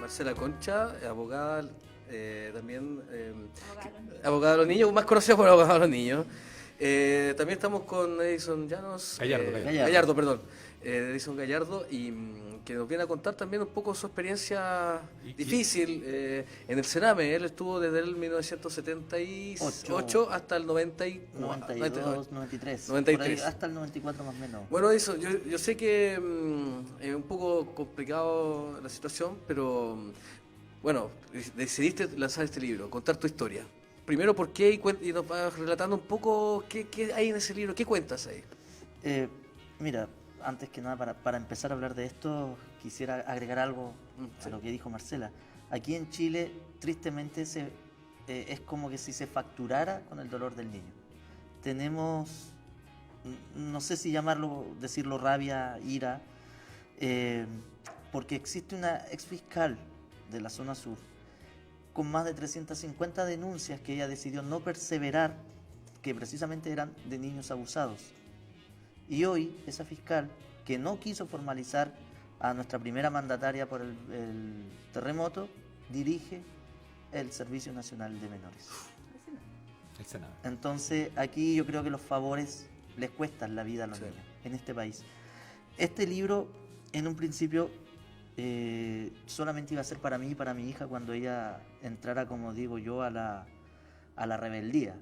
Marcela Concha, abogada, también Abogado. abogada de los niños, más conocida por abogada de los niños. También estamos con Edison Llanos, Gallardo. Perdón, Edison Gallardo, y que nos viene a contar también un poco su experiencia difícil en el Sename. Él estuvo desde el 1978 hasta el 92, 93. 93. Por ahí hasta el 94 más o menos. Bueno, eso, yo sé que es un poco complicado la situación, pero bueno, decidiste lanzar este libro, contar tu historia. Primero, ¿por qué? Y nos vas relatando un poco qué hay en ese libro, qué cuentas ahí. Mira, antes que nada, para empezar a hablar de esto, quisiera agregar algo a lo que dijo Marcela. Aquí en Chile, tristemente, es como que si se facturara con el dolor del niño. Tenemos, no sé si decirlo rabia, ira, porque existe una exfiscal de la zona sur con más de 350 denuncias que ella decidió no perseverar, que precisamente eran de niños abusados. Y hoy esa fiscal, que no quiso formalizar a nuestra primera mandataria por el terremoto, dirige el Servicio Nacional de Menores. El Senado. Entonces aquí yo creo que los favores les cuestan la vida a los niños en este país. Este libro en un principio solamente iba a ser para mí y para mi hija cuando ella entrara, como digo yo, a la rebeldía.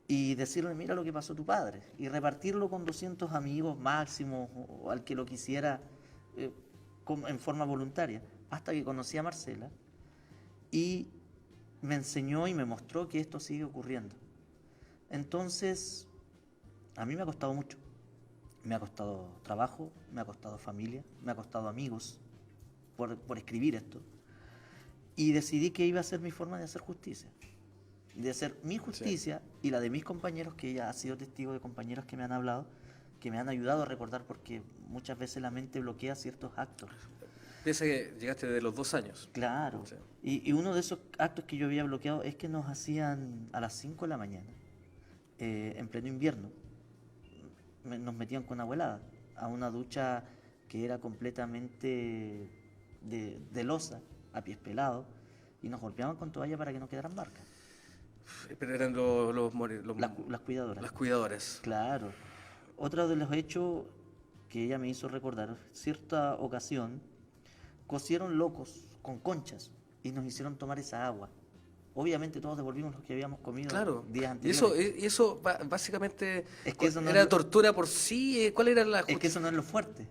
Y decirle, mira lo que pasó tu padre. Y repartirlo con 200 amigos máximo, o al que lo quisiera en forma voluntaria. Hasta que conocí a Marcela y me enseñó y me mostró que esto sigue ocurriendo. Entonces, a mí me ha costado mucho. Me ha costado trabajo, me ha costado familia, me ha costado amigos por escribir esto. Y decidí que iba a ser mi forma de hacer justicia. De hacer mi justicia y la de mis compañeros, que ella ha sido testigo de compañeros que me han hablado, que me han ayudado a recordar, porque muchas veces la mente bloquea ciertos actos. Piensa que llegaste de los 2 años. Claro. Sí. Y uno de esos actos que yo había bloqueado es que nos hacían a las 5 de la mañana, en pleno invierno, nos metían con abuelada a una ducha que era completamente de losa, a pies pelados, y nos golpeaban con toalla para que no quedaran marcas. Pero eran Las cuidadoras. las cuidadoras. Claro. Otro de los hechos que ella me hizo recordar, cierta ocasión, cocieron locos con conchas y nos hicieron tomar esa agua. Obviamente todos devolvimos lo que habíamos comido días anteriores. Y eso básicamente Es que eso no era es lo- tortura por sí. ¿Cuál era la Es que eso no es lo fuerte,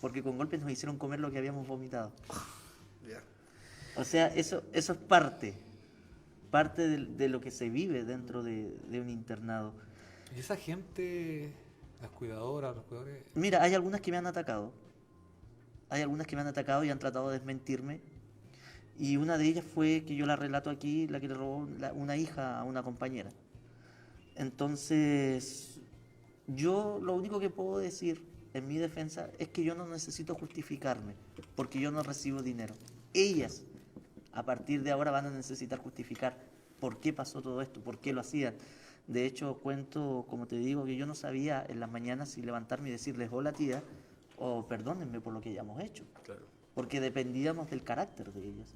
porque con golpes nos hicieron comer lo que habíamos vomitado. Ya. O sea, eso es parte de lo que se vive dentro de un internado. Y esa gente, las cuidadoras, los cuidadores, Mira, hay algunas que me han atacado. Hay algunas que me han atacado y han tratado de desmentirme. Y una de ellas fue, que yo la relato aquí, la que le robó una hija a una compañera. Entonces, yo lo único que puedo decir en mi defensa es que yo no necesito justificarme, porque yo no recibo dinero. Ellas, a partir de ahora, van a necesitar justificar por qué pasó todo esto, por qué lo hacían. De hecho, cuento, como te digo, que yo no sabía en las mañanas si levantarme y decirles hola tía, o perdónenme por lo que hayamos hecho. Claro. Porque dependíamos del carácter de ellas.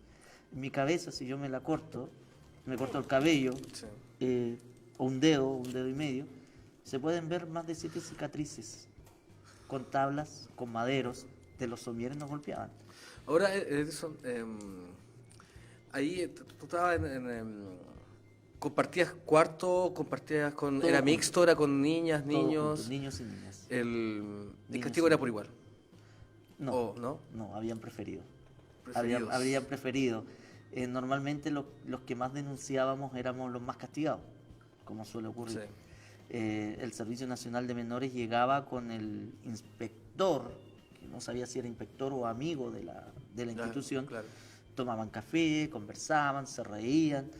En mi cabeza, si yo me corto el cabello, Sí. o un dedo y medio, se pueden ver más de 7 cicatrices, con tablas, con maderos, de los somieres nos golpeaban. Ahora, Edison, ahí tú estabas compartías cuarto, compartías con... Todo ¿Era junto. mixto? ¿Era con niñas, Todos niños? juntos, niños y niñas. El Niños castigo y era por niñas. igual. No, ¿O no? no, habían preferido. Preferidos. Habrían preferido. Normalmente los que más denunciábamos éramos los más castigados, como suele ocurrir. Sí. El Servicio Nacional de Menores llegaba con el inspector, que no sabía si era inspector o amigo de la institución, Claro. tomaban café, conversaban, se reían,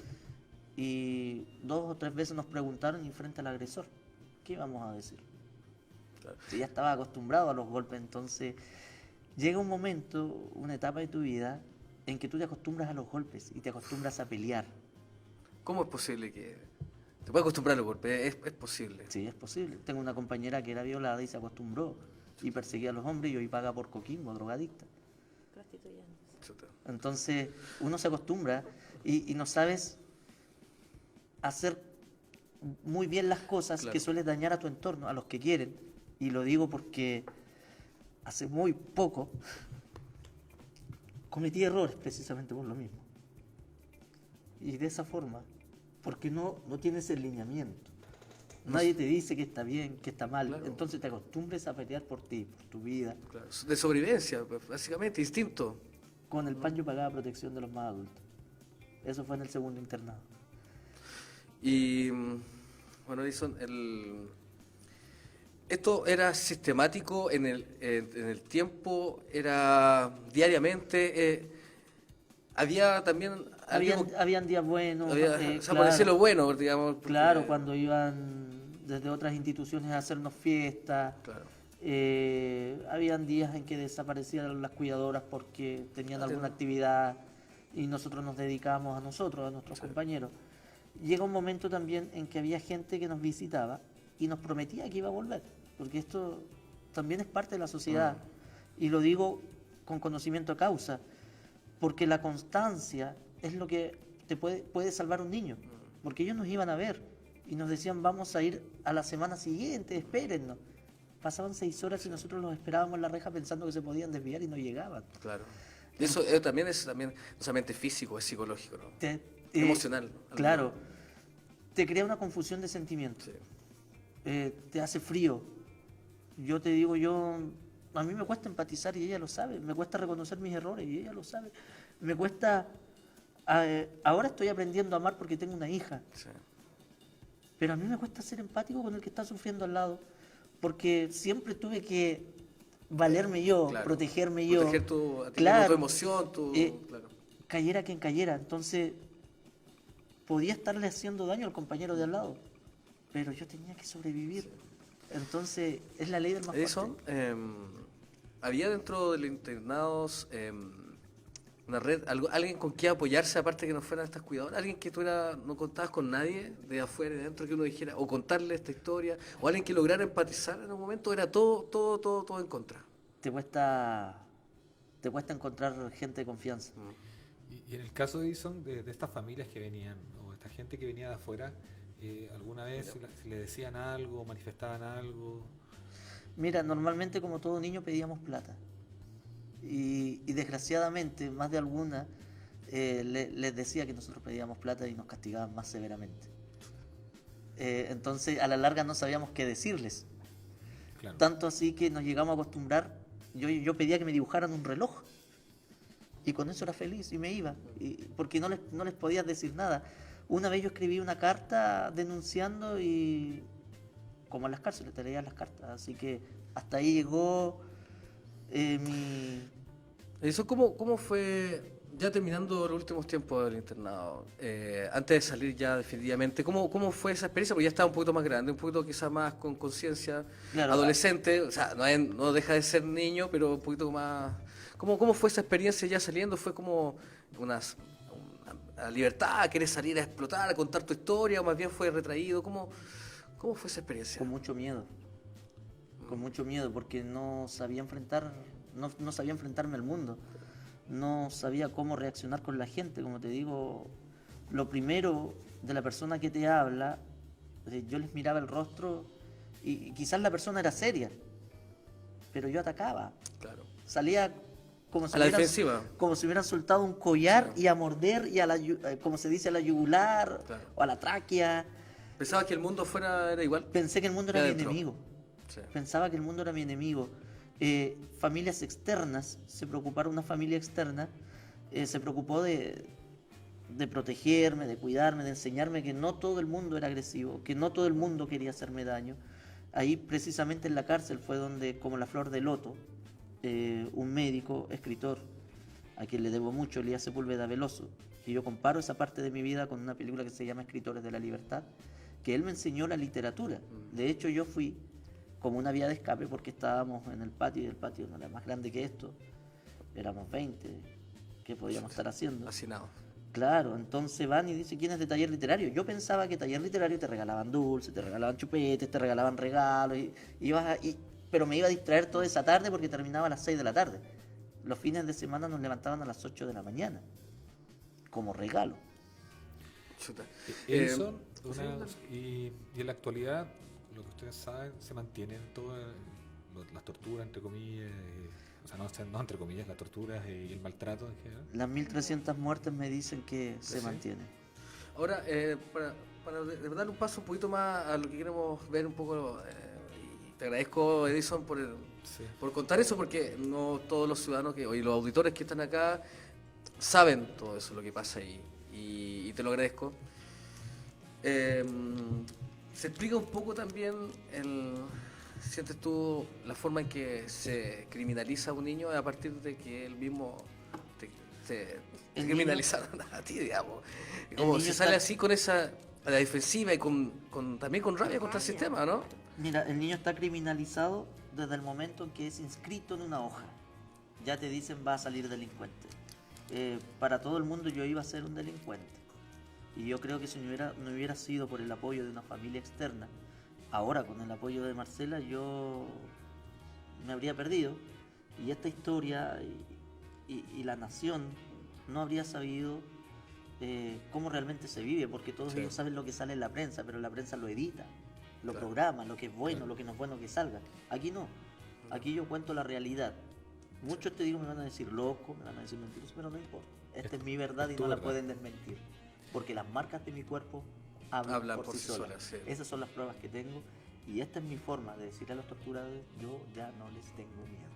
y 2 o 3 veces nos preguntaron y frente al agresor, ¿qué íbamos a decir? Claro. Si ya estaba acostumbrado a los golpes, entonces llega un momento, una etapa de tu vida, en que tú te acostumbras a los golpes y te acostumbras a pelear. ¿Cómo es posible que... Te puedes acostumbrar a los golpes? Es posible. Sí, es posible. Tengo una compañera que era violada y se acostumbró y perseguía a los hombres y hoy paga por coquimbo, drogadicta. Prostituyendo. Chuta. Entonces uno se acostumbra y no sabes hacer muy bien las cosas Claro. que sueles dañar a tu entorno, a los que quieren. Y lo digo porque hace muy poco cometí errores precisamente por lo mismo. Y de esa forma, porque no tienes el lineamiento. Nadie te dice que está bien, que está mal. Claro. Entonces te acostumbres a pelear por ti, por tu vida. Claro. De sobrevivencia, pues, básicamente, instinto. Con el pan yo pagaba protección de los más adultos. Eso fue en el segundo internado. Y bueno, Edison, esto era sistemático en el tiempo, era diariamente, había también Habían días buenos. o sea, por claro, decirlo bueno, digamos. Porque- claro, cuando iban desde otras instituciones a hacernos fiestas. Claro. Habían días en que desaparecían las cuidadoras porque tenían Ah, alguna te- actividad y nosotros nos dedicábamos a nosotros, a nuestros compañeros. Llega un momento también en que había gente que nos visitaba y nos prometía que iba a volver, porque esto también es parte de la sociedad. Y lo digo con conocimiento de causa, porque la constancia es lo que te puede salvar un niño, porque ellos nos iban a ver y nos decían vamos a ir a la semana siguiente, espérennos. Pasaban 6 horas y nosotros los esperábamos en la reja pensando que se podían desviar y no llegaban. Claro. Eso también es no solamente físico, es psicológico, ¿no? Emocional. Claro, te crea una confusión de sentimientos. Sí. Te hace frío. Yo te digo, a mí me cuesta empatizar y ella lo sabe. Me cuesta reconocer mis errores y ella lo sabe. Me cuesta, ahora estoy aprendiendo a amar porque tengo una hija. Sí. Pero a mí me cuesta ser empático con el que está sufriendo al lado, porque siempre tuve que valerme yo, Claro. protegerme yo. Proteger a ti Claro. mismo, tu emoción, claro. Cayera quien cayera. Entonces, podía estarle haciendo daño al compañero de al lado, pero yo tenía que sobrevivir. Entonces, es la ley del más Edison, fuerte. había dentro de los internados una red, alguien con quien apoyarse aparte que no fueran estas cuidadoras, alguien que no contabas con nadie de afuera y de dentro que uno dijera, o contarle esta historia, o alguien que lograra empatizar en un momento, era todo en contra. Te cuesta encontrar gente de confianza. Y en el caso de Edison, de estas familias que venían, o esta gente que venía de afuera, ¿alguna vez si le decían algo, manifestaban algo? Mira, normalmente como todo niño pedíamos plata. Y desgraciadamente, más de alguna les decía que nosotros pedíamos plata y nos castigaban más severamente. Entonces, a la larga no sabíamos qué decirles. Claro. Tanto así que nos llegamos a acostumbrar. Yo pedía que me dibujaran un reloj. Y con eso era feliz y me iba. Porque no les podía decir nada. Una vez yo escribí una carta denunciando y... Como en las cárceles, te leían las cartas. Así que hasta ahí llegó mi... Eso, ¿cómo fue, ya terminando los últimos tiempos del internado, antes de salir ya definitivamente, ¿cómo fue esa experiencia? Porque ya estaba un poquito más grande, un poquito quizás más con conciencia, Claro, adolescente, o sea, no deja de ser niño, pero un poquito más... ¿Cómo fue esa experiencia ya saliendo? ¿Fue como una libertad, querer salir a explotar, a contar tu historia, o más bien fue retraído? ¿Cómo fue esa experiencia? Con mucho miedo, porque no sabía enfrentarme al mundo, no sabía cómo reaccionar con la gente. Como te digo, lo primero de la persona que te habla, yo les miraba el rostro y quizás la persona era seria, pero yo atacaba, Claro. salía como si A la defensiva. como si hubieran soltado un collar y a morder y como se dice, a la yugular, Claro. o a la tráquea. ¿Pensabas que el mundo era igual? Pensé que el mundo era De mi adentro. enemigo. Sí. Pensaba que el mundo era mi enemigo. Familias externas, se preocuparon, una familia externa se preocupó de protegerme, de cuidarme, de enseñarme que no todo el mundo era agresivo, que no todo el mundo quería hacerme daño. Ahí precisamente en la cárcel fue donde, como la flor de loto, un médico, escritor, a quien le debo mucho, Elías Sepúlveda Veloso, que yo comparo esa parte de mi vida con una película que se llama Escritores de la Libertad, que él me enseñó la literatura. De hecho, yo fui como una vía de escape porque estábamos en el patio y el patio no era más grande que esto. Éramos 20. ¿Qué podíamos estar haciendo? Fascinado. Claro, entonces van y dicen, ¿quién es de taller literario? Yo pensaba que taller literario te regalaban dulces, te regalaban chupetes, te regalaban regalos, pero me iba a distraer toda esa tarde porque terminaba a las 6 de la tarde. los fines de semana nos levantaban a las 8 de la mañana, como regalo. Chuta. Edison, sí, y en la actualidad, lo que ustedes saben, se mantienen todas las torturas, entre comillas, o sea, no entre comillas, las torturas y el maltrato en general. Las 1300 muertes me dicen que se Sí. mantienen. Ahora, para dar un paso un poquito más a lo que queremos ver un poco, y te agradezco, Edison, Sí. por contar eso, porque no todos los ciudadanos y los auditores que están acá saben todo eso, lo que pasa ahí, y te lo agradezco. Se explica un poco también, sientes tú, la forma en que se criminaliza a un niño a partir de que él mismo te El criminalizaron a ti, digamos. el Como niño se sale está- así con esa, a la defensiva y también con rabia contra el sistema, ¿no? Mira, el niño está criminalizado desde el momento en que es inscrito en una hoja. Ya te dicen va a salir delincuente. Para todo el mundo yo iba a ser un delincuente. Y yo creo que si no hubiera sido por el apoyo de una familia externa, ahora con el apoyo de Marcela yo me habría perdido. Y esta historia y la nación no habría sabido cómo realmente se vive, porque todos Sí. ellos saben lo que sale en la prensa, pero la prensa lo edita, lo Claro. programa, lo que es bueno, Claro. lo que no es bueno que salga. Aquí no, aquí yo cuento la realidad. Muchos te digo me van a decir loco, me van a decir mentiroso, pero no importa. Esta es mi verdad es y tu no la verdad. pueden desmentir, porque las marcas de mi cuerpo hablan por sí solas. sí. Esas son las pruebas que tengo y esta es mi forma de decirle a los torturadores, yo ya no les tengo miedo.